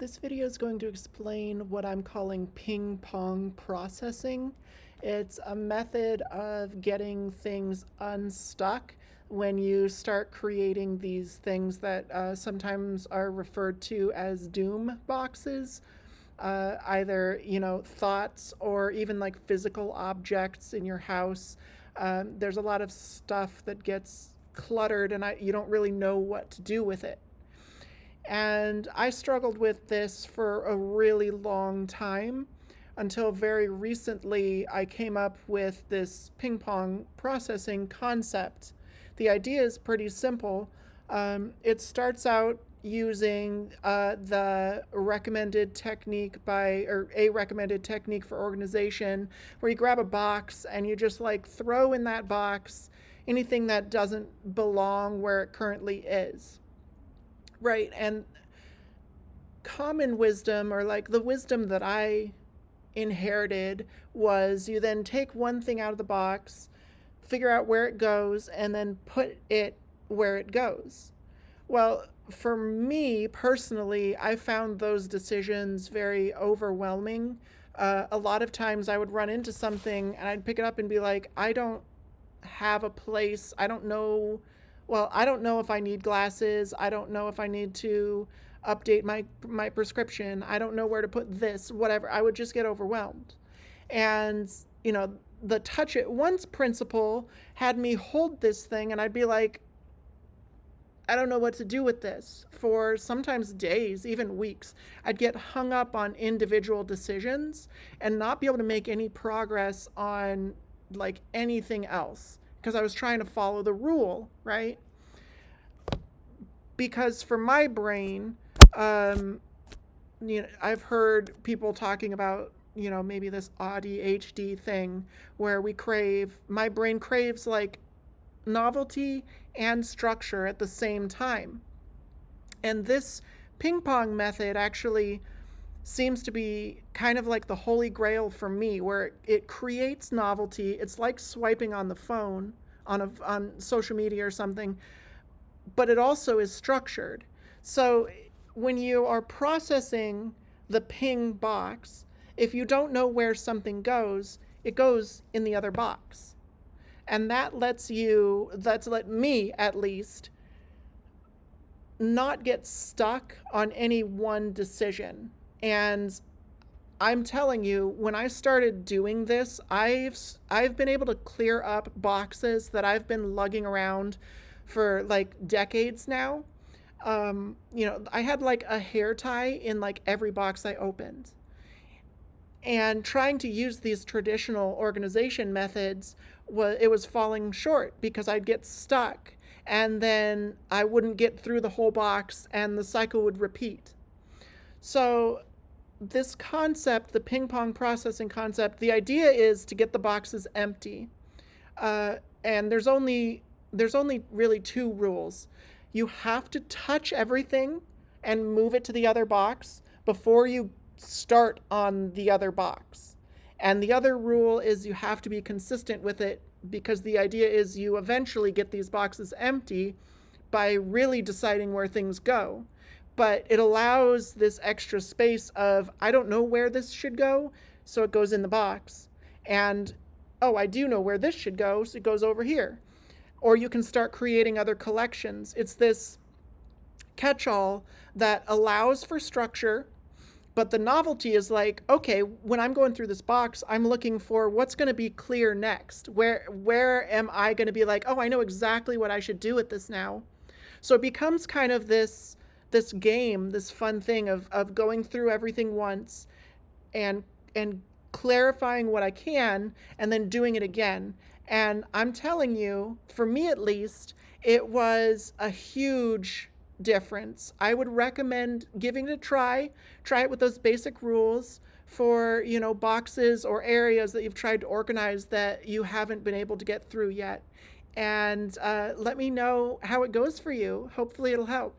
This video is going to explain what I'm calling ping pong processing. It's a method of getting things unstuck when you start creating these things that sometimes are referred to as doom boxes. Either, thoughts or even like physical objects in your house. There's a lot of stuff that gets cluttered and you don't really know what to do with it. And I struggled with this for a really long time until very recently I came up with this ping pong processing concept. The idea is pretty simple. It starts out using the recommended technique or a recommended technique for organization, where you grab a box and you just like throw in that box anything that doesn't belong where it currently is. Right. And common wisdom, or like the wisdom that I inherited, was you then take one thing out of the box, figure out where it goes, and then put it where it goes. Well, for me personally, I found those decisions very overwhelming. A lot of times I would run into something and I'd pick it up and be like, I don't have a place. I don't know. Well, I don't know if I need glasses. I don't know if I need to update my prescription. I don't know where to put this, whatever. I would just get overwhelmed. And, the touch it once principle had me hold this thing and I'd be like, I don't know what to do with this for sometimes days, even weeks. I'd get hung up on individual decisions and not be able to make any progress on like anything else because I was trying to follow the rule, right? Because for my brain, I've heard people talking about, maybe this ADHD thing where my brain craves like novelty and structure at the same time. And this ping pong method actually seems to be kind of like the holy grail for me, where it creates novelty. It's like swiping on the phone on social media or something, but it also is structured. So when you are processing the ping box, if you don't know where something goes, it goes in the other box. And that's let me at least not get stuck on any one decision. And I'm telling you, when I started doing this, I've been able to clear up boxes that I've been lugging around for like decades now. I had like a hair tie in like every box I opened. And trying to use these traditional organization methods, it was falling short because I'd get stuck and then I wouldn't get through the whole box and the cycle would repeat. So this concept, the ping pong processing concept, the idea is to get the boxes empty. And there's only really two rules. You have to touch everything and move it to the other box before you start on the other box. And the other rule is you have to be consistent with it, because the idea is you eventually get these boxes empty by really deciding where things go. But it allows this extra space of, I don't know where this should go, so it goes in the box. And, oh, I do know where this should go, so it goes over here. Or you can start creating other collections. It's this catch-all that allows for structure, but the novelty is like, okay, when I'm going through this box, I'm looking for what's going to be clear next. Where am I going to be like, oh, I know exactly what I should do with this now. So it becomes kind of this game, this fun thing of going through everything once and clarifying what I can and then doing it again. And I'm telling you, for me at least, it was a huge difference. I would recommend giving it a try. Try it with those basic rules for, boxes or areas that you've tried to organize that you haven't been able to get through yet. And let me know how it goes for you. Hopefully it'll help.